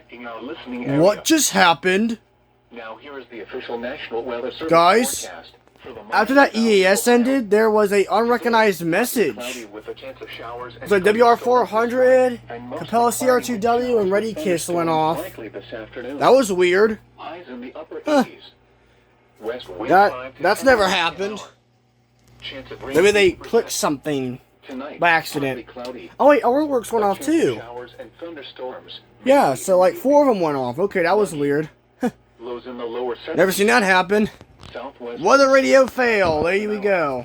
affecting our listening area. What just happened? Now here is the official National Weather Service Guys, forecast. After that EAS ended, there was a unrecognized message. So WR400, Capella CR2W, and Ready Kiss went off. That was weird. Huh. That's never happened. Maybe they clicked something by accident. Oh wait, our works went off too. Yeah, so like 4 of them went off. Okay, that was weird. Never seen that happen. Weather radio fail. There we go.